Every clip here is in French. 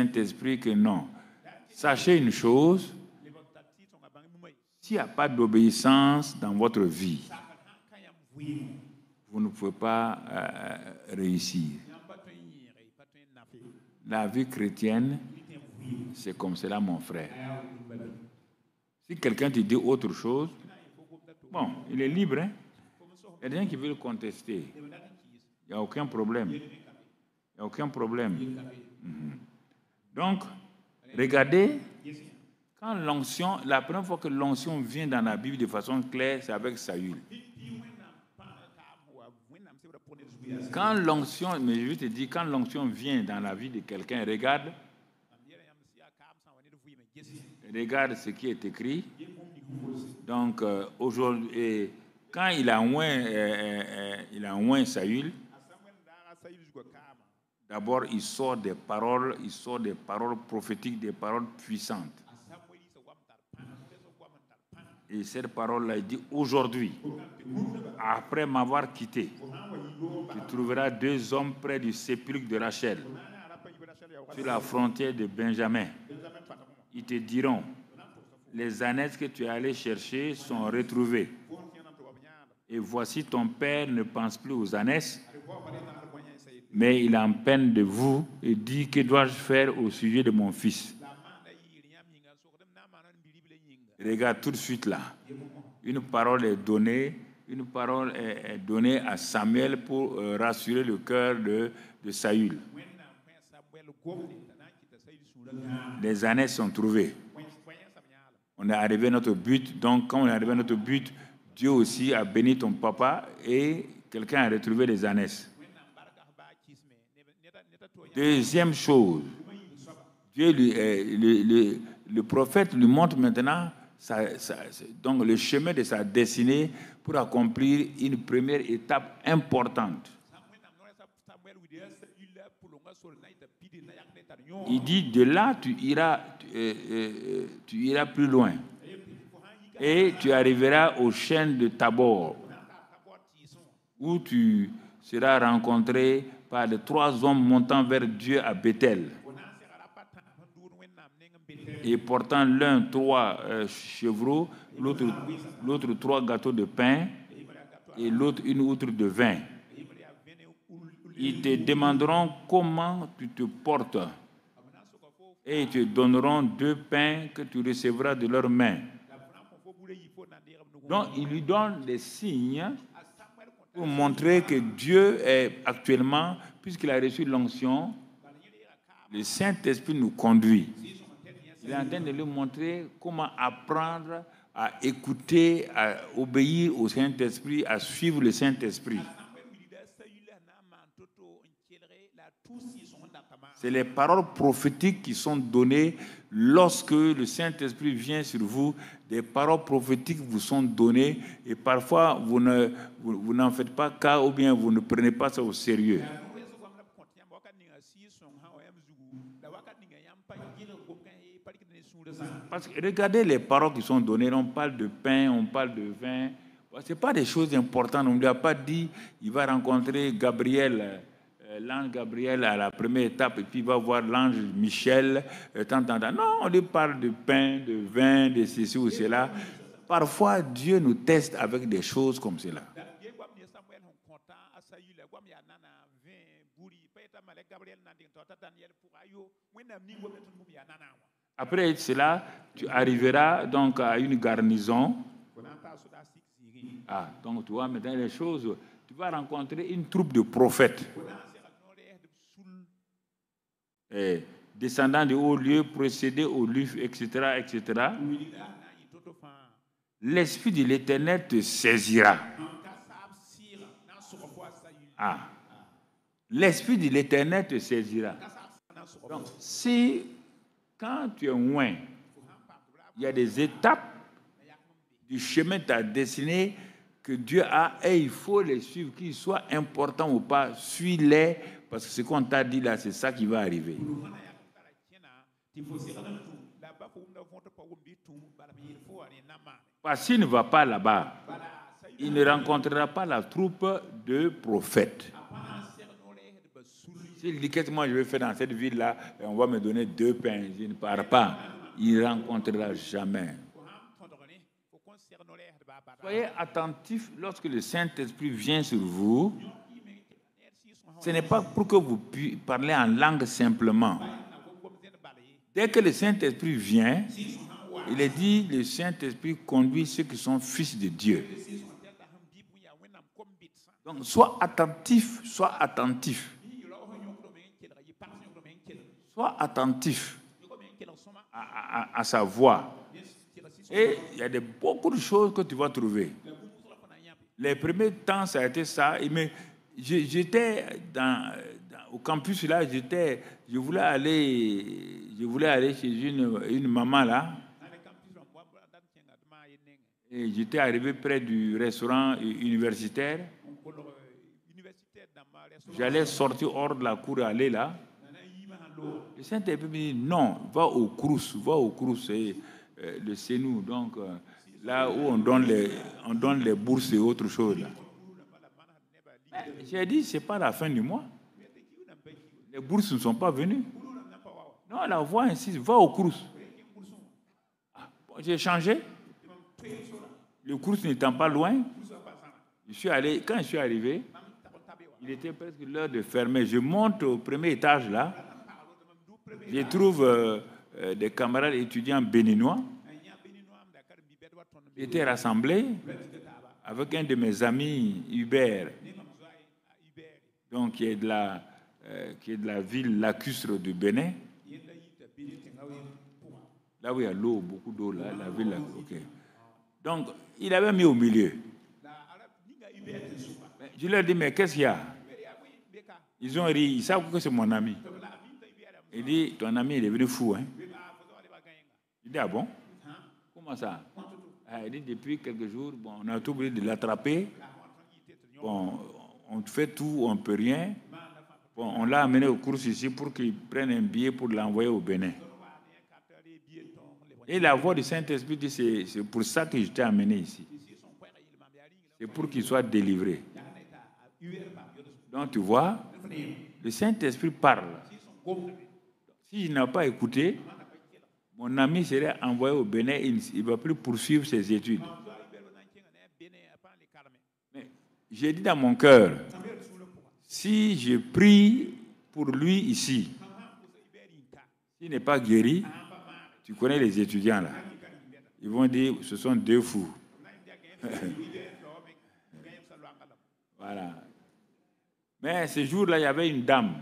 Saint-Esprit que non. Sachez une chose, s'il n'y a pas d'obéissance dans votre vie, vous ne pouvez pas réussir. La vie chrétienne, c'est comme cela, mon frère. Si quelqu'un te dit autre chose, bon, il est libre. Hein? Il y a des gens qui veulent contester. Il n'y a aucun problème. Il n'y a aucun problème. Donc, regardez, quand l'onction, la première fois que l'onction vient dans la Bible de façon claire, c'est avec Saül. Quand l'onction, mais je vais te dire, quand l'onction vient dans la vie de quelqu'un, regarde ce qui est écrit. Donc, aujourd'hui, quand il a oint Saül, d'abord, il sort des paroles prophétiques, des paroles puissantes. Et cette parole-là, il dit, aujourd'hui, après m'avoir quitté, tu trouveras 2 hommes près du sépulcre de Rachel, sur la frontière de Benjamin. Ils te diront, les ânesses que tu es allé chercher sont retrouvées. Et voici, ton père ne pense plus aux ânesses, mais il est en peine de vous et dit, que dois-je faire au sujet de mon fils? Regarde tout de suite là. Une parole est donnée à Samuel pour rassurer le cœur de Saül. Les ânesses sont trouvées. On est arrivé à notre but. Donc, quand on est arrivé à notre but, Dieu aussi a béni ton papa et quelqu'un a retrouvé les ânesses. Deuxième chose, Dieu le prophète lui montre maintenant donc le chemin de sa destinée pour accomplir une première étape importante. Il dit, de là, tu iras plus loin. Et tu arriveras aux chaînes de Tabor, où tu seras rencontré par les 3 hommes montant vers Dieu à Bethel, et portant l'un 3 chevreaux, l'autre 3 gâteaux de pain, et l'autre une outre de vin. Ils te demanderont comment tu te portes, et ils te donneront 2 pains que tu recevras de leurs mains. Donc, il lui donne des signes pour montrer que Dieu est actuellement, puisqu'il a reçu l'onction, le Saint-Esprit nous conduit. Il est en train de lui montrer comment apprendre à écouter, à obéir au Saint-Esprit, à suivre le Saint-Esprit. C'est les paroles prophétiques qui sont données lorsque le Saint-Esprit vient sur vous. Des paroles prophétiques vous sont données et parfois vous n'en faites pas cas ou bien vous ne prenez pas ça au sérieux. Parce que regardez les paroles qui sont données. On parle de pain, on parle de vin. Ce n'est pas des choses importantes. On ne lui a pas dit il va rencontrer Gabriel. L'ange Gabriel à la première étape, et puis il va voir l'ange Michel. Non, on lui parle de pain, de vin, de ceci ou cela. Parfois, Dieu nous teste avec des choses comme cela. Après cela, tu arriveras donc à une garnison. Donc tu vois maintenant les choses. Tu vas rencontrer une troupe de prophètes. Descendant de hauts lieux, procéder au lieu, etc., etc. L'Esprit de l'Éternel te saisira. L'Esprit de l'Éternel te saisira. Donc, si, quand tu es loin, il y a des étapes du chemin de ta destinée que Dieu a et il faut les suivre, qu'ils soient importants ou pas, suis-les. Parce que ce qu'on t'a dit là, c'est ça qui va arriver. Parce qu'il ne va pas là-bas, il ne rencontrera pas la troupe de prophètes. S'il dit qu'est-ce que moi je vais faire dans cette ville-là, on va me donner 2 pains, je ne pars pas. Il ne rencontrera jamais. Soyez attentifs lorsque le Saint-Esprit vient sur vous. Ce n'est pas pour que vous puissiez parler en langue simplement. Dès que le Saint-Esprit vient, il est dit le Saint-Esprit conduit ceux qui sont fils de Dieu. Donc, sois attentif, sois attentif. Sois attentif à sa voix. Et il y a beaucoup de choses que tu vas trouver. Les premiers temps, ça a été ça. J'étais au campus là, je voulais aller chez une maman là. Et j'étais arrivé près du restaurant universitaire. J'allais sortir hors de la cour et aller là. Le Saint-Esprit me dit non, va au Crous, c'est le Sénou, donc là où on donne les bourses et autre chose là. J'ai dit c'est pas la fin du mois. Les bourses ne sont pas venues. Non, la voix insiste, va au Crous. Bon, j'ai changé. Le Crous n'étant pas loin, quand je suis arrivé, il était presque l'heure de fermer. Je monte au premier étage là. Je trouve des camarades étudiants béninois. Ils étaient rassemblés avec un de mes amis, Hubert, donc qui est de la ville lacustre du Bénin. Là où il y a l'eau, beaucoup d'eau, là, la ville lacustre. Okay. Donc, il avait mis au milieu. Je leur ai dit, mais qu'est-ce qu'il y a? Ils ont ri, ils savent que c'est mon ami. Il dit, ton ami est devenu fou, hein? Il dit, ah bon? Comment ça? Il dit, depuis quelques jours, bon, on a tout oublié de l'attraper. Bon, on fait tout, on ne peut rien. Bon, on l'a amené au cours ici pour qu'il prenne un billet pour l'envoyer au Bénin. Et la voix du Saint-Esprit dit, c'est pour ça que je t'ai amené ici. C'est pour qu'il soit délivré. Donc, tu vois, le Saint-Esprit parle. S'il n'a pas écouté, mon ami serait envoyé au Bénin, il ne va plus poursuivre ses études. Mais j'ai dit dans mon cœur, si je prie pour lui ici, s'il n'est pas guéri, tu connais les étudiants là, ils vont dire, ce sont 2 fous. Voilà. Mais ce jour-là, il y avait une dame.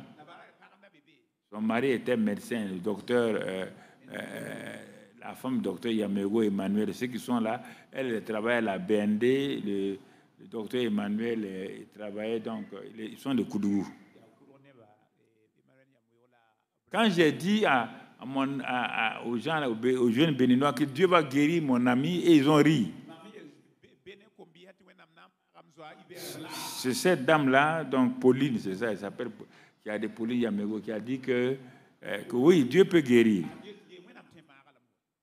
Son mari était médecin, le docteur, la femme du docteur Yamego Emmanuel. Ceux qui sont là, elle travaille à la BND, le docteur Emmanuel il travaillait donc, ils sont de Koudougou. Quand j'ai dit aux gens, aux jeunes béninois que Dieu va guérir mon ami, et ils ont ri. C'est cette dame-là, donc Pauline, c'est ça, elle s'appelle, qui a des Pauline Yamego, qui a dit que oui, Dieu peut guérir.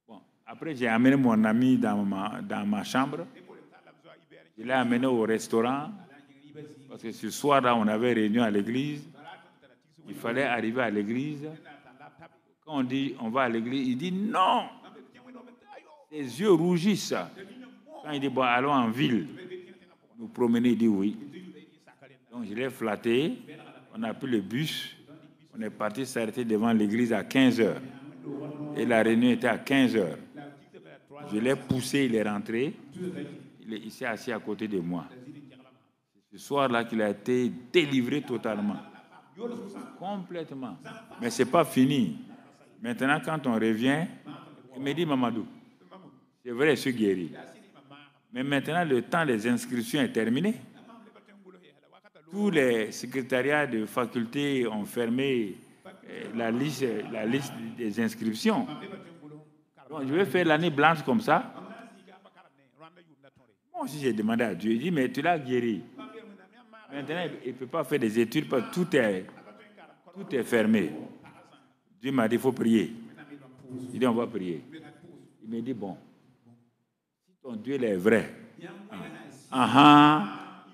Bon, après, j'ai amené mon ami dans ma chambre. Je l'ai amené au restaurant, parce que ce soir-là, on avait réunion à l'église. Il fallait arriver à l'église. Quand on dit on va à l'église, il dit non. Ses yeux rougissent. Quand il dit bon, allons en ville, nous promener, il dit oui. Donc je l'ai flatté, on a pris le bus, on est parti s'arrêter devant l'église à 15h. Et la réunion était à 15h. Je l'ai poussé, il est rentré, il s'est assis à côté de moi. Ce soir-là qu'il a été délivré totalement. Complètement. Mais ce n'est pas fini. Maintenant, quand on revient, il me dit, Mamadou, c'est vrai, je suis guéri. Mais maintenant, le temps des inscriptions est terminé. Tous les secrétariats de faculté ont fermé la liste des inscriptions. Donc, je vais faire l'année blanche comme ça. Moi aussi, j'ai demandé à Dieu. Il dit, mais tu l'as guéri. Maintenant, il ne peut pas faire des études parce que tout est fermé. Dieu m'a dit, il faut prier. Il dit, on va prier. Il me dit, bon, si ton Dieu est vrai,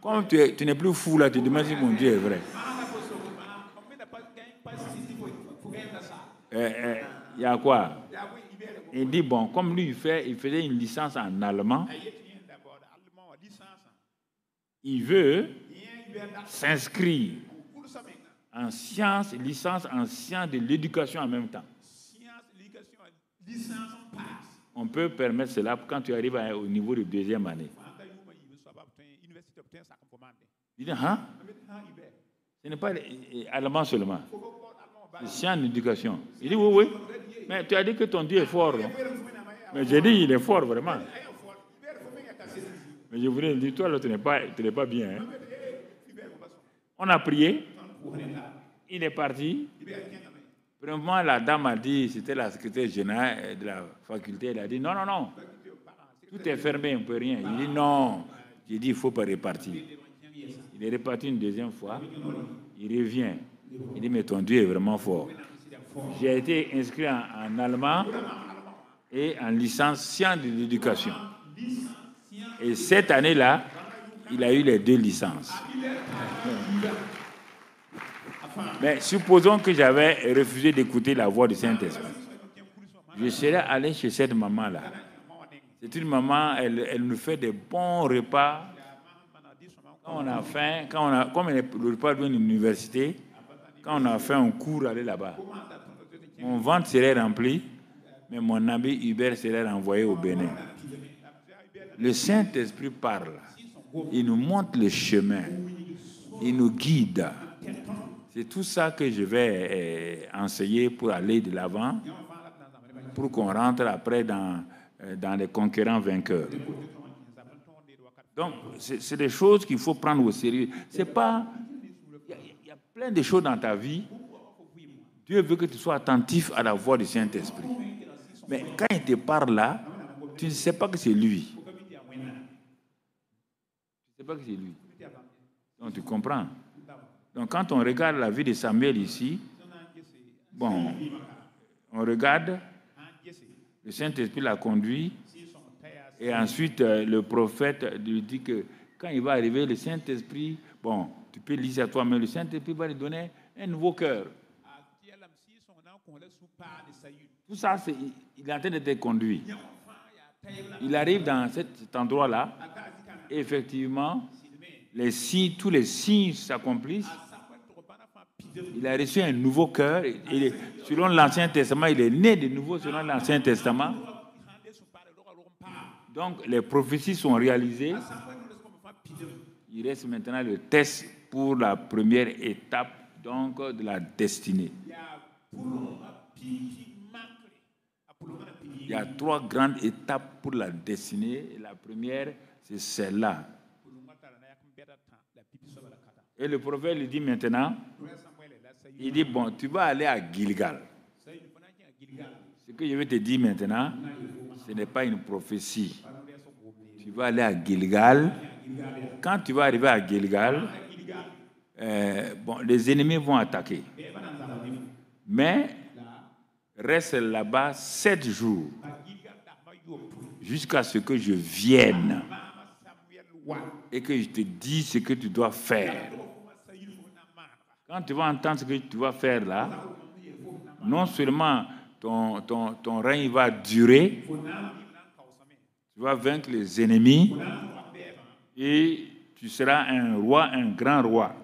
comme tu n'es plus fou là, tu demandes si mon Dieu est vrai. Il y a quoi? Il dit, bon, comme lui, il faisait une licence en allemand, il veut s'inscrire en sciences, licence en sciences de l'éducation en même temps. On peut permettre cela quand tu arrives au niveau de deuxième année. Il dit, hein? Ce n'est pas allemand seulement. C'est sciences d'éducation. Il dit, oui, oui. Mais tu as dit que ton Dieu est fort. Non? Mais j'ai dit, il est fort, vraiment. Mais je voulais dire, toi, là, tu n'es pas bien. Hein? On a prié. Il est parti. Premièrement, la dame a dit, c'était la secrétaire générale de la faculté, elle a dit, non, non, non. Tout est fermé, on ne peut rien. Il dit, non. J'ai dit, il ne faut pas repartir. Il est reparti une deuxième fois. Il revient. Il dit, mais ton Dieu est vraiment fort. J'ai été inscrit en allemand et en licence sciences de l'éducation. Et cette année-là, il a eu les 2 licences. Mais supposons que j'avais refusé d'écouter la voix du Saint-Esprit. Je serais allé chez cette maman-là. C'est une maman, elle nous fait des bons repas. Quand on a faim, comme le repas de l'université, quand on a fait un cours, aller là-bas. Mon ventre serait rempli, mais mon ami Hubert serait renvoyé au Bénin. Le Saint-Esprit parle. Il nous montre le chemin. Il nous guide. C'est tout ça que je vais enseigner pour aller de l'avant, pour qu'on rentre après dans les conquérants vainqueurs. Donc, c'est des choses qu'il faut prendre au sérieux. C'est pas... Il y a plein de choses dans ta vie. Dieu veut que tu sois attentif à la voix du Saint-Esprit. Mais quand il te parle là, tu ne sais pas que c'est lui. Tu ne sais pas que c'est lui. Donc, tu comprends. Donc, quand on regarde la vie de Samuel ici, bon, on regarde, le Saint-Esprit l'a conduit, et ensuite, le prophète lui dit que quand il va arriver, le Saint-Esprit, bon, tu peux lire à toi, mais le Saint-Esprit va lui donner un nouveau cœur. Tout ça, il est en train d'être conduit. Il arrive dans cet endroit-là, et effectivement, tous les signes s'accomplissent. Il a reçu un nouveau cœur. Selon l'Ancien Testament, il est né de nouveau selon l'Ancien Testament. Donc, les prophéties sont réalisées. Il reste maintenant le test pour la première étape donc, de la destinée. Il y a 3 grandes étapes pour la destinée. Et la première, c'est celle-là. Et le prophète lui dit maintenant, il dit, bon, tu vas aller à Gilgal. Ce que je vais te dire maintenant, ce n'est pas une prophétie. Tu vas aller à Gilgal. Quand tu vas arriver à Gilgal, bon, les ennemis vont attaquer. Mais reste là-bas 7 jours jusqu'à ce que je vienne et que je te dise ce que tu dois faire. Quand tu vas entendre ce que tu vas faire là, non seulement ton règne va durer, tu vas vaincre les ennemis et tu seras un roi, un grand roi.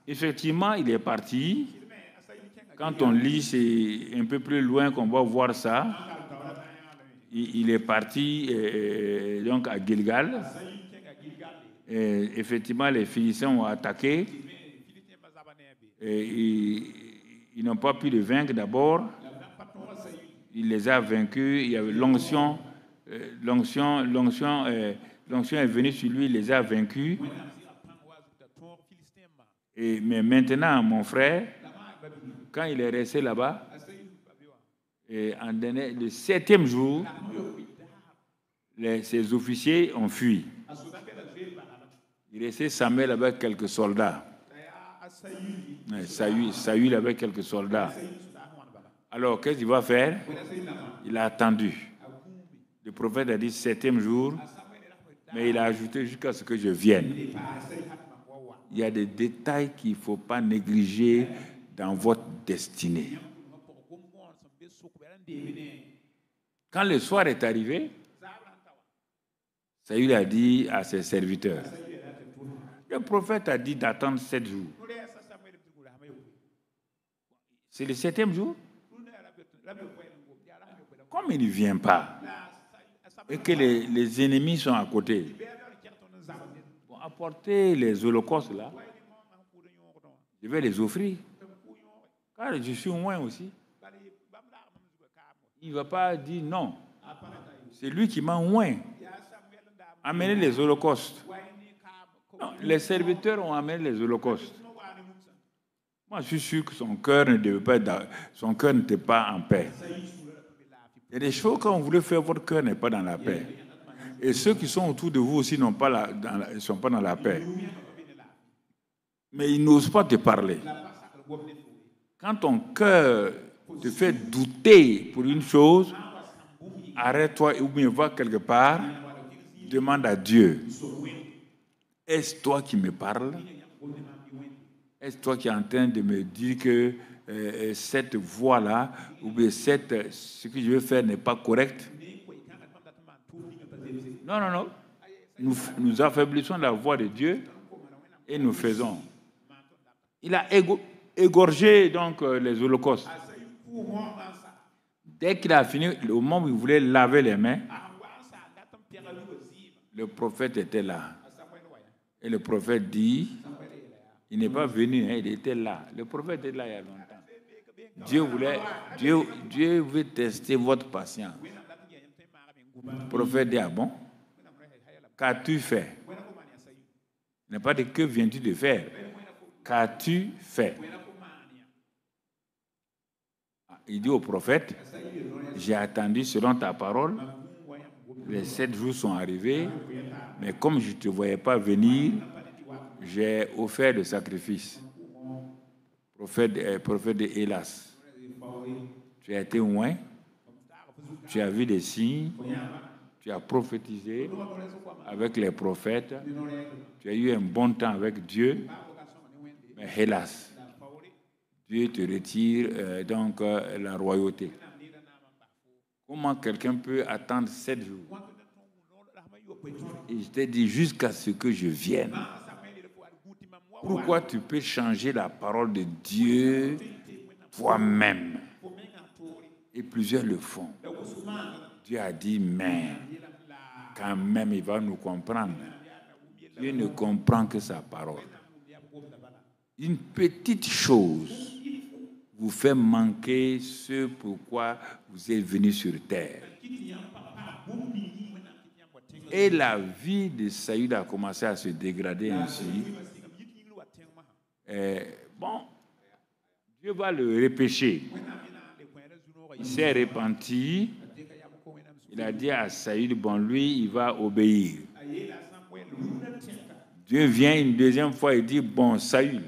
Effectivement, il est parti. Quand on lit, c'est un peu plus loin qu'on va voir ça. Il est parti donc à Gilgal. Et effectivement, les Philistins ont attaqué. Et ils n'ont pas pu les vaincre d'abord. Il les a vaincus. Il y avait l'onction. L'onction est venue sur lui, il les a vaincus. Mais maintenant, mon frère, quand il est resté là-bas, le 7e jour, ses officiers ont fui. Il restait Samuel avec quelques soldats. Saül avec quelques soldats. Alors, qu'est-ce qu'il va faire? Il a attendu. Le prophète a dit 7e jour, mais il a ajouté jusqu'à ce que je vienne. Il y a des détails qu'il ne faut pas négliger dans votre destinée. Quand le soir est arrivé, Saül a dit à ses serviteurs, le prophète a dit d'attendre 7 jours. C'est le 7e jour. Comme il ne vient pas, et que les ennemis sont à côté, pour apporter les holocaustes là, je vais les offrir. Car je suis loin aussi. Il ne va pas dire non. C'est lui qui m'a oint. Amener les holocaustes. Non, les serviteurs ont amené les holocaustes. Moi, je suis sûr que son cœur n'était pas en paix. Il y a des choses quand vous voulez faire, votre cœur n'est pas dans la paix. Et ceux qui sont autour de vous aussi ne sont pas dans la paix. Mais ils n'osent pas te parler. Quand ton cœur te fait douter pour une chose, arrête-toi ou bien va quelque part, demande à Dieu. Est-ce toi qui me parles? Est-ce toi qui es en train de me dire que cette voie-là, ou bien ce que je veux faire n'est pas correct? Non, non, non. Nous affaiblissons la voix de Dieu et nous faisons. Il a égorgé donc les holocaustes. Dès qu'il a fini, au moment où il voulait laver les mains, le prophète était là. Et le prophète dit, il n'est pas venu, hein, il était là. Le prophète était là il y a longtemps. Dieu veut tester votre patience. Le prophète dit, ah bon? Qu'as-tu fait? Il n'a pas dit, que viens-tu de faire? Qu'as-tu fait? Il dit au prophète, j'ai attendu selon ta parole, les 7 jours sont arrivés, mais comme je ne te voyais pas venir, j'ai offert le sacrifice. Prophète de Hélas, tu as été loin, tu as vu des signes, tu as prophétisé avec les prophètes, tu as eu un bon temps avec Dieu, mais hélas, Dieu te retire donc la royauté. Comment quelqu'un peut attendre 7 jours? Et je t'ai dit jusqu'à ce que je vienne. Pourquoi tu peux changer la parole de Dieu toi-même? Et plusieurs le font. Dieu a dit, mais quand même, il va nous comprendre. Dieu ne comprend que sa parole. Une petite chose vous fait manquer ce pourquoi vous êtes venu sur terre. Et la vie de Saül a commencé à se dégrader ainsi. Bon, Dieu va le repêcher. Il s'est repenti. Il a dit à Saül, bon, lui, il va obéir. Dieu vient une deuxième fois et dit, bon, Saül,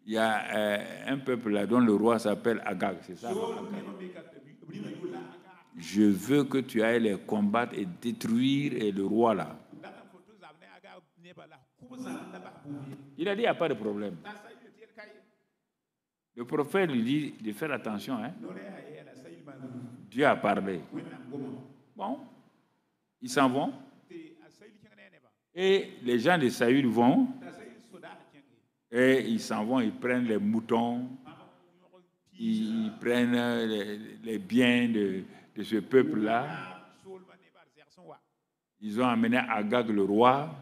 il y a un peuple là dont le roi s'appelle Agag, c'est ça? Je veux que tu ailles les combattre et détruire le roi là. Il a dit, il n'y a pas de problème. Le prophète lui dit de faire attention. Hein? Dieu a parlé. Bon, ils s'en vont. Et les gens de Saül vont. Et ils s'en vont, ils prennent les moutons. Ils prennent les biens de ce peuple-là. Ils ont amené Agag le roi.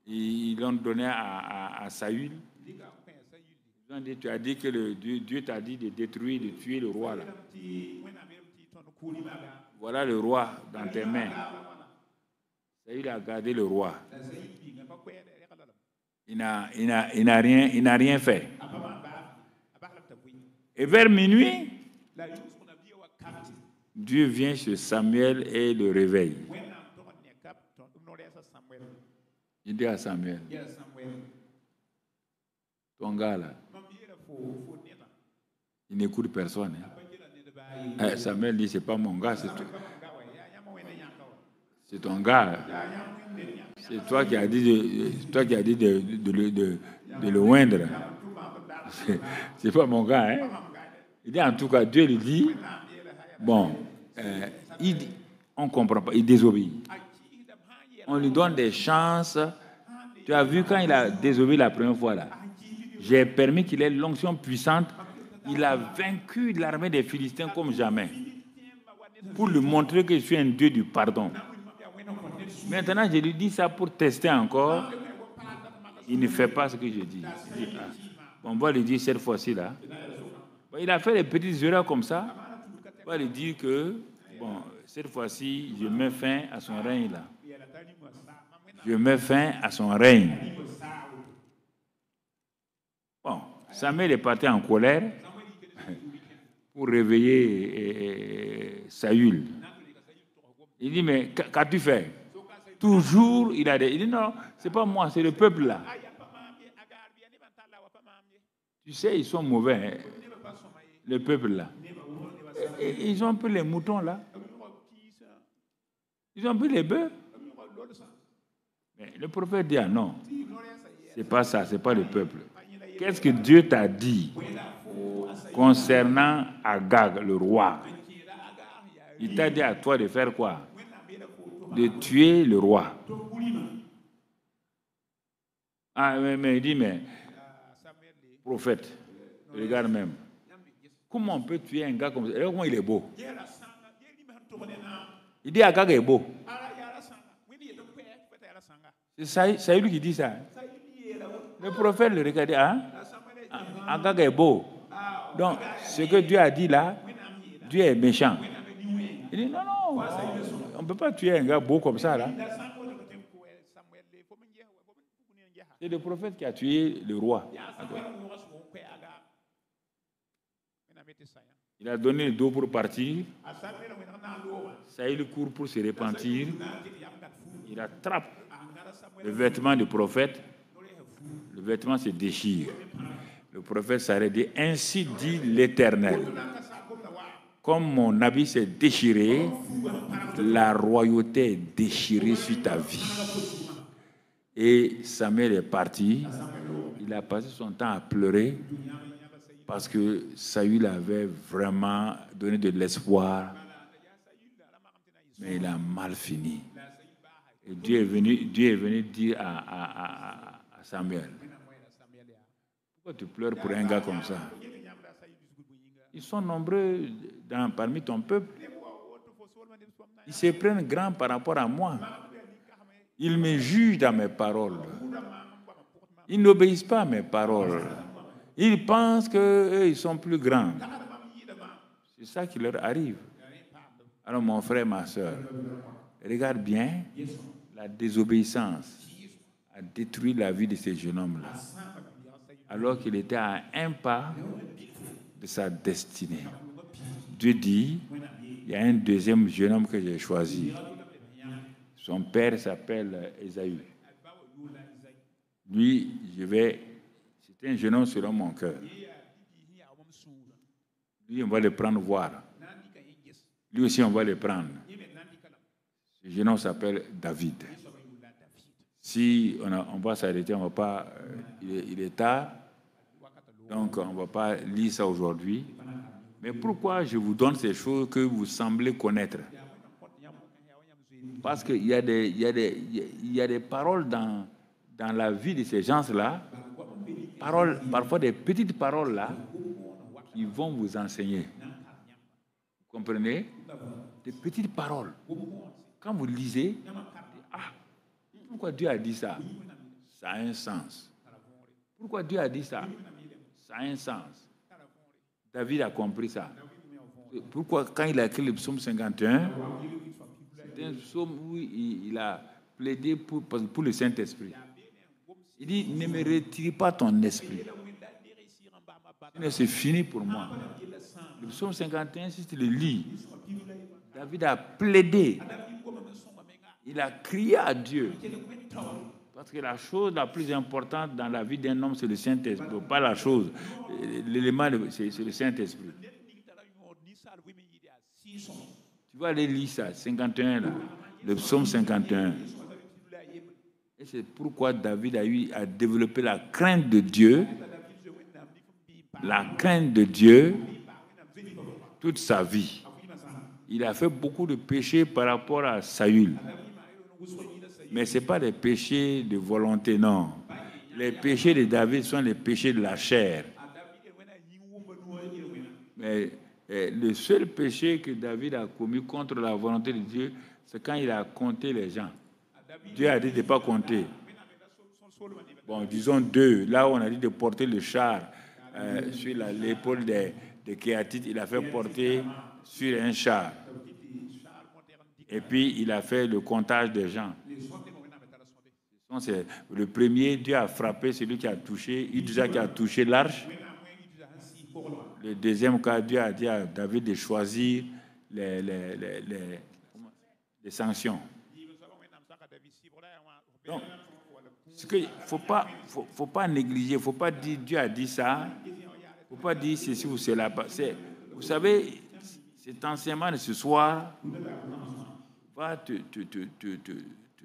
Ils l'ont donné à Saül. Ils ont dit, tu as dit que Dieu t'a dit de détruire, de tuer le roi là. Voilà le roi dans tes mains. Saül a gardé le roi. Il n'a rien fait. Et vers minuit, Dieu vient chez Samuel et le réveille. Il dit à Samuel, ton gars là, il n'écoute personne. Hein. Samuel dit, c'est pas mon gars, c'est ton gars. C'est toi qui as dit de le oindre. C'est pas mon gars, hein. Il dit en tout cas, Dieu lui dit, bon, on ne comprend pas, il désobéit. On lui donne des chances. Tu as vu quand il a désobéi la première fois là, j'ai permis qu'il ait l'onction puissante. Il a vaincu l'armée des Philistins comme jamais. Pour lui montrer que je suis un Dieu du pardon. Maintenant, je lui dis ça pour tester encore. Il ne fait pas ce que je dis. On va lui dire cette fois-ci là. Il a fait des petites erreurs comme ça. On va lui dire que, bon, cette fois-ci, je mets fin à son règne là. Je mets fin à son règne. Bon, Samuel est parti en colère pour réveiller Saül. Il dit, mais qu'as-tu fait? Toujours, il dit, non, c'est pas moi, c'est le peuple là. Tu sais, ils sont mauvais, hein, le peuple là. Et ils ont pris les moutons là. Ils ont pris les bœufs. Mais le prophète dit, ah non, c'est pas ça, c'est pas le peuple. Qu'est-ce que Dieu t'a dit concernant Agag, le roi? Il t'a dit à toi de faire quoi? De tuer le roi. Ah, mais il dit, mais prophète, regarde même. Comment on peut tuer un gars comme ça? Regarde comment il est beau. Il dit Agag est beau. C'est lui qui dit ça. Le prophète le regarde, hein? Agag est beau. Donc, ce que Dieu a dit là, Dieu est méchant. Il dit non, non, on ne peut pas tuer un gars beau comme ça là. C'est le prophète qui a tué le roi. Il a donné le dos pour partir. Saül court pour se repentir. Il attrape le vêtement du prophète. Le vêtement se déchire. Le prophète s'arrête et dit, ainsi dit l'Éternel. Comme mon habit s'est déchiré, la royauté est déchirée sur ta vie. Et Samuel est parti. Il a passé son temps à pleurer parce que Saül avait vraiment donné de l'espoir. Mais il a mal fini. Et Dieu est venu dire à Samuel, pourquoi tu pleures pour un gars comme ça? Ils sont nombreux parmi ton peuple. Ils se prennent grands par rapport à moi. Ils me jugent dans mes paroles. Ils n'obéissent pas à mes paroles. Ils pensent qu'eux, ils sont plus grands. C'est ça qui leur arrive. Alors mon frère, ma soeur, regarde bien, la désobéissance a détruit la vie de ces jeunes hommes-là. Alors qu'il était à un pas de sa destinée. Dieu dit, il y a un deuxième jeune homme que j'ai choisi. Son père s'appelle Ésaü. Lui, c'est un jeune homme selon mon cœur. Lui, on va le prendre voir. Lui aussi, on va le prendre. Ce jeune homme s'appelle David. Si on va s'arrêter, on va pas. Il est tard, donc on ne va pas lire ça aujourd'hui. Mais pourquoi je vous donne ces choses que vous semblez connaître? Parce qu'il y a des paroles dans la vie de ces gens-là, parfois des petites paroles là, qui vont vous enseigner. Vous comprenez? Des petites paroles. Quand vous lisez, pourquoi Dieu a dit ça? Ça a un sens. Pourquoi Dieu a dit ça? Ça a un sens. David a compris ça. Pourquoi quand il a écrit le psaume 51, c'est un psaume où il a plaidé pour le Saint-Esprit. Il dit, ne me retire pas ton esprit. C'est fini pour moi. Le psaume 51, si tu le lis, David a plaidé. Il a crié à Dieu. Parce que la chose la plus importante dans la vie d'un homme, c'est le Saint-Esprit. Pas la chose. L'élément, c'est le Saint-Esprit. Tu vas aller lire ça, 51, là, le psaume 51. Et c'est pourquoi David a développé la crainte de Dieu la crainte de Dieu toute sa vie. Il a fait beaucoup de péchés par rapport à Saül. Mais ce n'est pas des péchés de volonté, non. Les péchés de David sont les péchés de la chair. Mais le seul péché que David a commis contre la volonté de Dieu, c'est quand il a compté les gens. Dieu a dit de ne pas compter. Bon, disons 2. Là où on a dit de porter le char sur l'épaule des Kéatites, il a fait porter sur un char. Et puis, il a fait le comptage des gens. C'est le premier, Dieu a frappé celui qui a touché, Idja qui a touché l'arche. Le deuxième cas, Dieu a dit à David de choisir les sanctions. Donc, ce qu'il ne faut pas négliger, il ne faut pas dire Dieu a dit ça, il ne faut pas dire ceci ou cela. Vous savez, cet enseignement de ce soir va te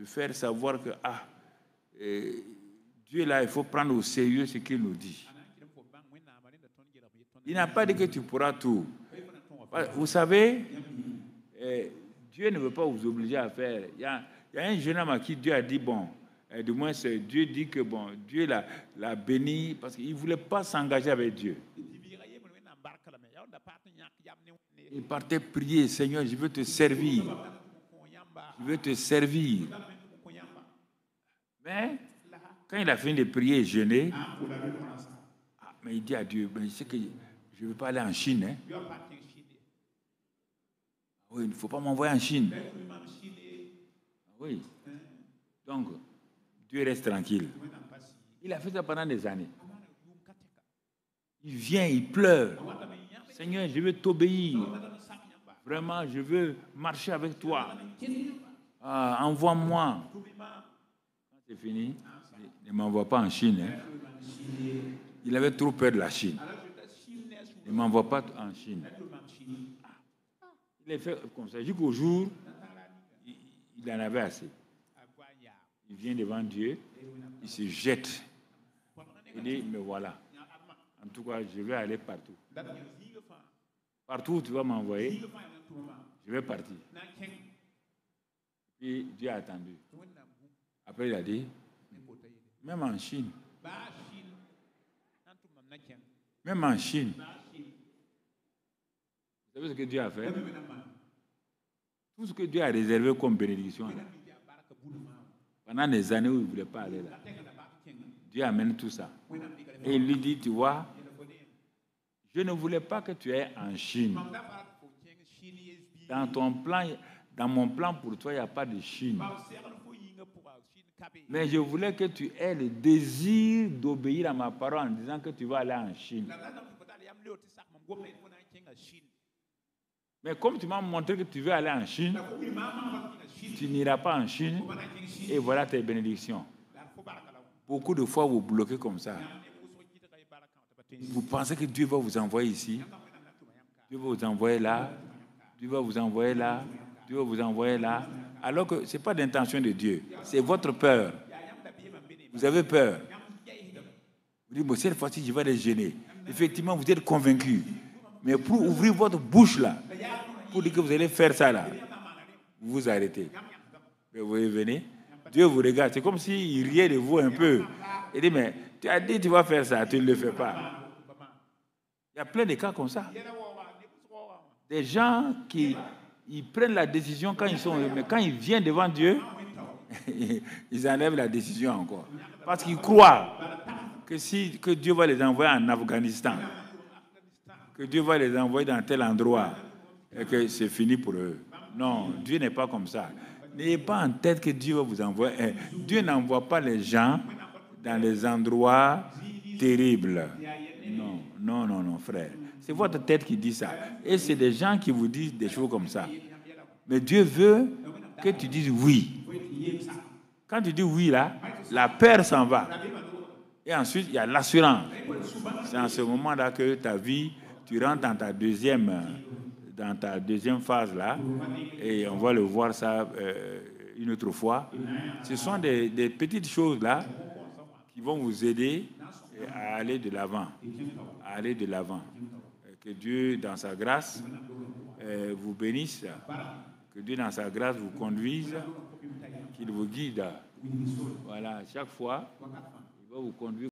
faire savoir que Dieu là, il faut prendre au sérieux ce qu'il nous dit. Il n'a pas dit que tu pourras tout. Vous savez, Dieu ne veut pas vous obliger à faire. Il y a un jeune homme à qui Dieu a dit, bon, du moins Dieu dit que bon, Dieu l'a béni parce qu'il ne voulait pas s'engager avec Dieu. Il partait prier, Seigneur, je veux te servir. Je veux te servir. Mais quand il a fini de prier et jeûner, mais il dit à Dieu, je sais que je ne veux pas aller en Chine. Hein. Oui, il ne faut pas m'envoyer en Chine. Oui. Donc, Dieu reste tranquille. Il a fait ça pendant des années. Il vient, il pleure. Seigneur, je veux t'obéir. Vraiment, je veux marcher avec toi. Envoie-moi. Quand c'est fini, ne m'envoie pas en Chine. Hein. Il avait trop peur de la Chine. Ne m'envoie pas en Chine. Il est fait comme ça. Jusqu'au jour, il en avait assez. Il vient devant Dieu, il se jette. Il dit, mais voilà. En tout cas, je vais aller partout. Partout où tu vas m'envoyer, je vais partir. Puis Dieu a attendu. Après, il a dit, même en Chine. Même en Chine. Vous savez ce que Dieu a fait? Tout ce que Dieu a réservé comme bénédiction, là, pendant des années où il ne voulait pas aller là, Dieu amène tout ça. Et il lui dit, tu vois, je ne voulais pas que tu ailles en Chine. Dans mon plan pour toi, il n'y a pas de Chine. Mais je voulais que tu aies le désir d'obéir à ma parole en disant que tu vas aller en Chine. Mais comme tu m'as montré que tu veux aller en Chine, tu n'iras pas en Chine et voilà tes bénédictions. Beaucoup de fois, vous bloquez comme ça. Vous pensez que Dieu va vous envoyer ici, Dieu va vous envoyer là, Dieu va vous envoyer là, Dieu va vous envoyer là, alors que ce n'est pas d'intention de Dieu, c'est votre peur. Vous avez peur. Vous dites, bon, cette fois-ci, je vais aller gêner. Effectivement, vous êtes convaincu. Mais pour ouvrir votre bouche là, pour dire que vous allez faire ça là, vous vous arrêtez. Mais vous venez, Dieu vous regarde. C'est comme s'il riait de vous un peu. Il dit, mais tu as dit que tu vas faire ça, tu ne le fais pas. Il y a plein de cas comme ça. Des gens qui prennent la décision quand ils sont... Mais quand ils viennent devant Dieu, ils enlèvent la décision encore. Parce qu'ils croient que Dieu va les envoyer en Afghanistan, que Dieu va les envoyer dans tel endroit et que c'est fini pour eux. Non, Dieu n'est pas comme ça. N'ayez pas en tête que Dieu va vous envoyer. Dieu n'envoie pas les gens dans les endroits terribles. Non, frère. C'est votre tête qui dit ça. Et c'est des gens qui vous disent des choses comme ça. Mais Dieu veut que tu dises oui. Quand tu dis oui, là, la peur s'en va. Et ensuite, il y a l'assurance. C'est en ce moment-là que ta vie, tu rentres dans ta deuxième phase, là. Et on va le voir ça une autre fois. Ce sont des petites choses, là, qui vont vous aider à aller de l'avant. À aller de l'avant. Que Dieu, dans sa grâce, vous bénisse. Que Dieu, dans sa grâce, vous conduise. Qu'il vous guide. Voilà, chaque fois, il va vous conduire.